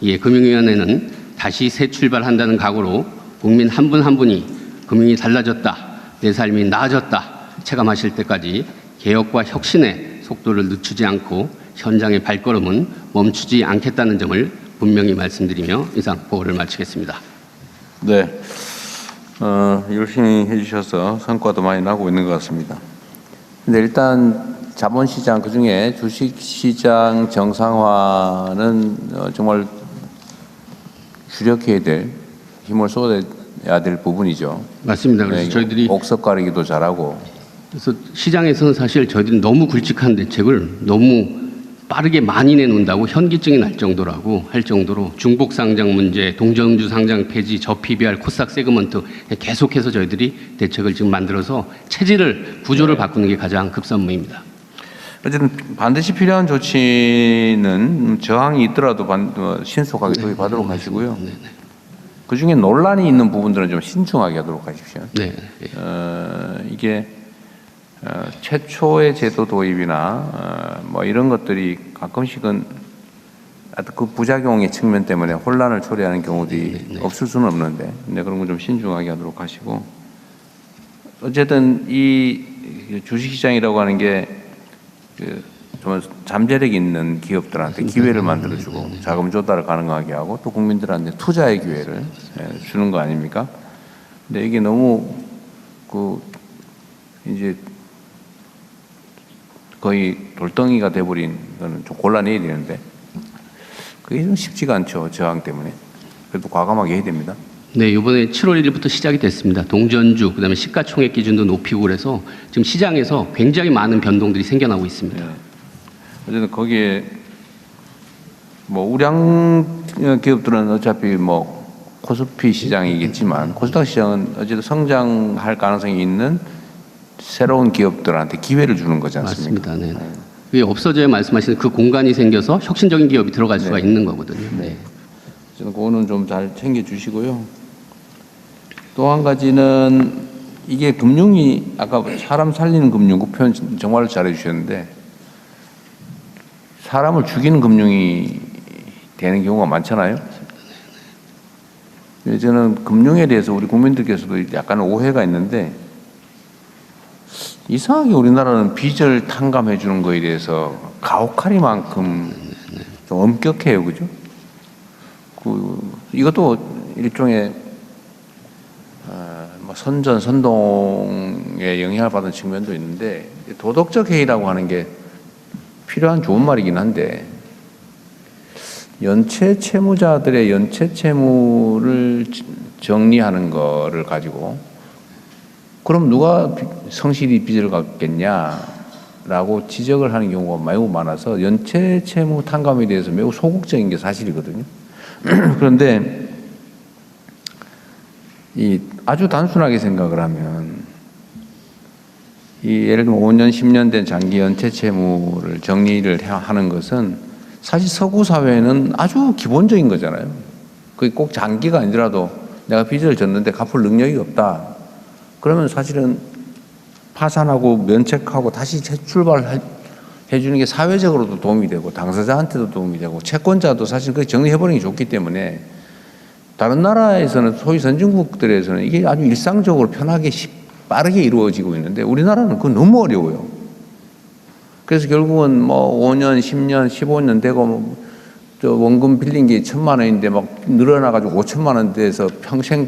이에 금융위원회는 다시 새 출발한다는 각오로 국민 한 분 한 분이 금융이 달라졌다, 내 삶이 나아졌다 체감하실 때까지 개혁과 혁신의 속도를 늦추지 않고 현장의 발걸음은 멈추지 않겠다는 점을 분명히 말씀드리며 이상 보고를 마치겠습니다. 네, 열심히 해주셔서 성과도 많이 나고 있는 것 같습니다. 근데 일단 자본시장 그중에 주식시장 정상화는 정말 주력해야 될, 힘을 쏟아야 될 부분이죠. 맞습니다. 그래서 네, 저희들이 옥석 가리기도 잘하고. 그래서 시장에서는 사실 저희들이 너무 굵직한 대책을 너무 빠르게 많이 내놓는다고 현기증이 날 정도라고 할 정도로 중복 상장 문제, 동전주 상장 폐지, 저PBR, 코스닥 세그먼트 계속해서 저희들이 대책을 지금 만들어서 체질을 구조를 바꾸는 게 가장 급선무입니다. 어쨌든 반드시 필요한 조치는 저항이 있더라도 신속하게 도입하도록 하시고요. 그 중에 논란이 있는 부분들은 좀 신중하게 하도록 하십시오. 네. 이게 최초의 제도 도입이나 뭐 이런 것들이 가끔씩은 그 부작용의 측면 때문에 혼란을 초래하는 경우들이 없을 수는 없는데, 근데 그런 건 좀 신중하게 하도록 하시고, 어쨌든 이 주식시장이라고 하는 게 좀 잠재력 있는 기업들한테 기회를 만들어주고 자금 조달을 가능하게 하고 또 국민들한테 투자의 기회를 주는 거 아닙니까? 근데 이게 너무 이제 거의 돌덩이가 돼버린 거는 좀 곤란해야 되는데 그게 좀 쉽지가 않죠. 저항 때문에. 그래도 과감하게 해야 됩니다. 네, 이번에 7월 1일부터 시작이 됐습니다. 동전주, 그다음에 시가총액 기준도 높이고 그래서 지금 시장에서 굉장히 많은 변동들이 생겨나고 있습니다. 네. 어쨌든 거기에 뭐 우량 기업들은 어차피 뭐 코스피 시장이겠지만 코스닥 시장은 어쨌든 성장할 가능성이 있는 새로운 기업들한테 기회를 주는 거지 않습니까? 맞습니다. 네. 그게 없어져야 말씀하시는 그 공간이 생겨서 혁신적인 기업이 들어갈 수가 있는 거거든요. 네. 저는 그거는 좀 잘 챙겨주시고요. 또 한 가지는 이게 금융이 아까 사람 살리는 금융 그 표현 정말 잘해주셨는데 사람을 죽이는 금융이 되는 경우가 많잖아요. 저는 금융에 대해서 우리 국민들께서도 약간 오해가 있는데 이상하게 우리나라는 빚을 탕감해 주는 거에 대해서 가혹하리만큼 좀 엄격해요, 그죠? 이것도 일종의 선전선동에 영향을 받은 측면도 있는데 도덕적 해이라고 하는 게 필요한 좋은 말이긴 한데 연체 채무자들의 연체 채무를 정리하는 거를 가지고 그럼 누가 성실히 빚을 갚겠냐라고 지적을 하는 경우가 매우 많아서 연체 채무 탕감에 대해서 매우 소극적인 게 사실이거든요. 그런데 아주 단순하게 생각을 하면 예를 들면 5년, 10년 된 장기 연체 채무를 정리를 하는 것은 사실 서구 사회는 아주 기본적인 거잖아요. 그게 꼭 장기가 아니더라도 내가 빚을 졌는데 갚을 능력이 없다. 그러면 사실은 파산하고 면책하고 다시 재출발해 주는 게 사회적으로도 도움이 되고 당사자한테도 도움이 되고 채권자도 사실 그렇게 정리해버리는 게 좋기 때문에 다른 나라에서는 소위 선진국들에서는 이게 아주 일상적으로 편하게 빠르게 이루어지고 있는데 우리나라는 그건 너무 어려워요. 그래서 결국은 뭐 5년, 10년, 15년 되고 저 원금 빌린 게 1,000만 원인데 막 늘어나가지고 5천만 원 돼서 평생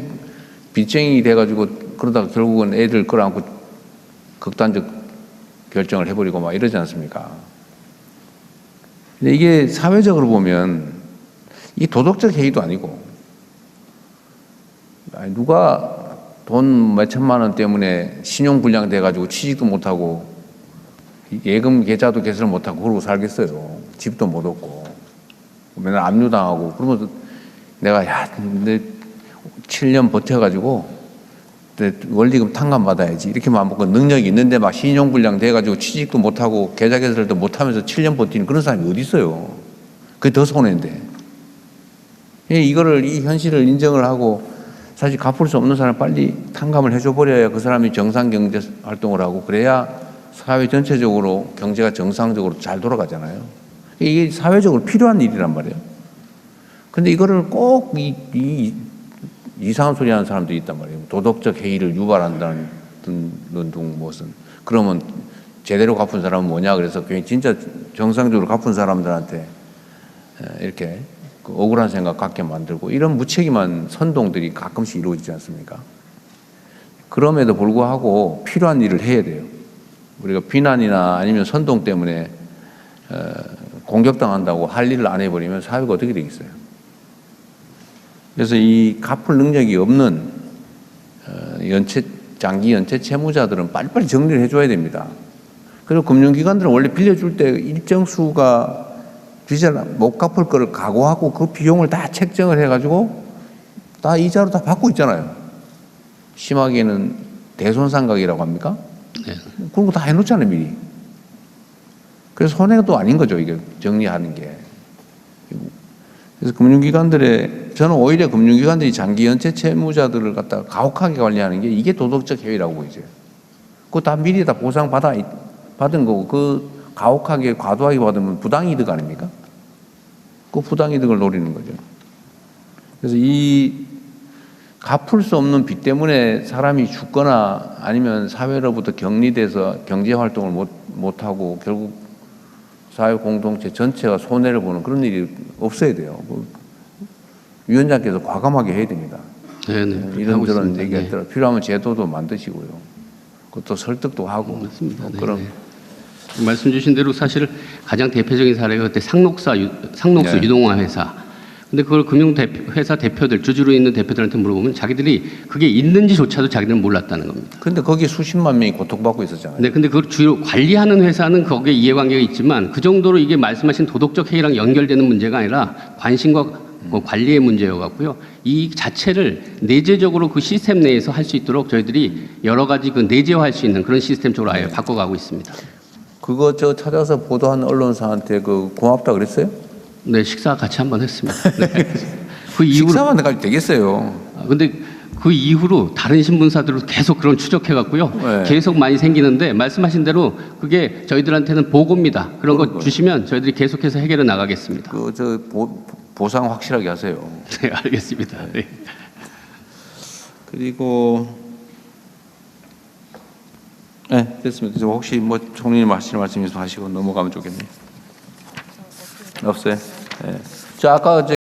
빚쟁이 돼가지고 그러다가 결국은 애들 끌어안고 극단적 결정을 해버리고 막 이러지 않습니까? 근데 이게 사회적으로 보면 이 도덕적 해이도 아니고 누가 돈 몇천만 원 때문에 신용불량 돼가지고 취직도 못하고 예금 계좌도 개설 못하고 그러고 살겠어요. 집도 못 얻고 맨날 압류당하고 그러면 내가 내 7년 버텨가지고 원리금 탕감 받아야지 이렇게 마음먹고 능력이 있는데 막 신용불량 돼가지고 취직도 못하고 계좌 개설도 못하면서 7년 버티는 그런 사람이 어디 있어요. 그게 더 손해인데 이 현실을 인정을 하고 사실 갚을 수 없는 사람 빨리 탕감을 해줘 버려야 그 사람이 정상 경제 활동을 하고 그래야 사회 전체적으로 경제가 정상적으로 잘 돌아가잖아요. 이게 사회적으로 필요한 일이란 말이에요. 근데 이거를 꼭 이상한 소리 하는 사람들이 있단 말이에요. 도덕적 해이를 유발한다는 무슨. 그러면 제대로 갚은 사람은 뭐냐? 그래서 진짜 정상적으로 갚은 사람들한테 이렇게 그 억울한 생각 갖게 만들고 이런 무책임한 선동들이 가끔씩 이루어지지 않습니까? 그럼에도 불구하고 필요한 일을 해야 돼요. 우리가 비난이나 아니면 선동 때문에 공격당한다고 할 일을 안 해버리면 사회가 어떻게 되겠어요? 그래서 이 갚을 능력이 없는 장기 연체 채무자들은 빨리빨리 정리를 해줘야 됩니다. 그리고 금융기관들은 원래 빌려줄 때 일정 수가 빚을 못 갚을 거를 각오하고 그 비용을 다 책정을 해가지고 다 이자로 다 받고 있잖아요. 심하게는 대손상각이라고 합니까? 네. 그런 거 다 해놓잖아요, 미리. 그래서 손해가 또 아닌 거죠, 이게 정리하는 게. 그래서 저는 오히려 금융기관들이 장기 연체 채무자들을 갖다가 가혹하게 관리하는 게 이게 도덕적 해이라고 보이죠. 그거 다 미리 다 받은 거고, 그 가혹하게 과도하게 받으면 부당이득 아닙니까? 그 부당이득을 노리는 거죠. 그래서 이 갚을 수 없는 빚 때문에 사람이 죽거나 아니면 사회로부터 격리돼서 경제활동을 못하고 결국 사회 공동체 전체가 손해를 보는 그런 일이 없어야 돼요. 위원장께서 과감하게 해야 됩니다. 네네. 이런저런 얘기가 있더라. 필요하면 제도도 만드시고요. 그것도 설득도 하고. 맞습니다. 네. 그럼 말씀 주신 대로 사실 가장 대표적인 사례가 그때 상록수 네. 유동화 회사. 근데 그걸 금융회사 대표들, 주주로 있는 대표들한테 물어보면 자기들이 그게 있는지조차도 자기들은 몰랐다는 겁니다. 근데 거기에 수십만 명이 고통받고 있었잖아요. 네, 근데 그걸 주요 관리하는 회사는 거기에 이해관계가 있지만 그 정도로 이게 말씀하신 도덕적 해이랑 연결되는 문제가 아니라 관심과 관리의 문제여갖고요. 이 자체를 내재적으로 그 시스템 내에서 할 수 있도록 저희들이 여러 가지 그 내재화할 수 있는 그런 시스템 쪽으로 아예 바꿔가고 있습니다. 그거 찾아서 보도한 언론사한테 고맙다 그랬어요? 네, 식사 같이 한번 했습니다. 네. 그 이후로 식사만 가지고 되겠어요. 근데 그 이후로 다른 신문사들도 계속 그런 추적해갖고요. 네. 계속 많이 생기는데 말씀하신 대로 그게 저희들한테는 보고입니다. 그런 거 주시면 저희들이 계속해서 해결해 나가겠습니다. 보상 확실하게 하세요. 네, 알겠습니다. 네. 그리고 네, 됐습니다. 혹시 총리님 하시는 말씀 있으면 하시고 넘어가면 좋겠네요. 없어요? 네. 자, 아까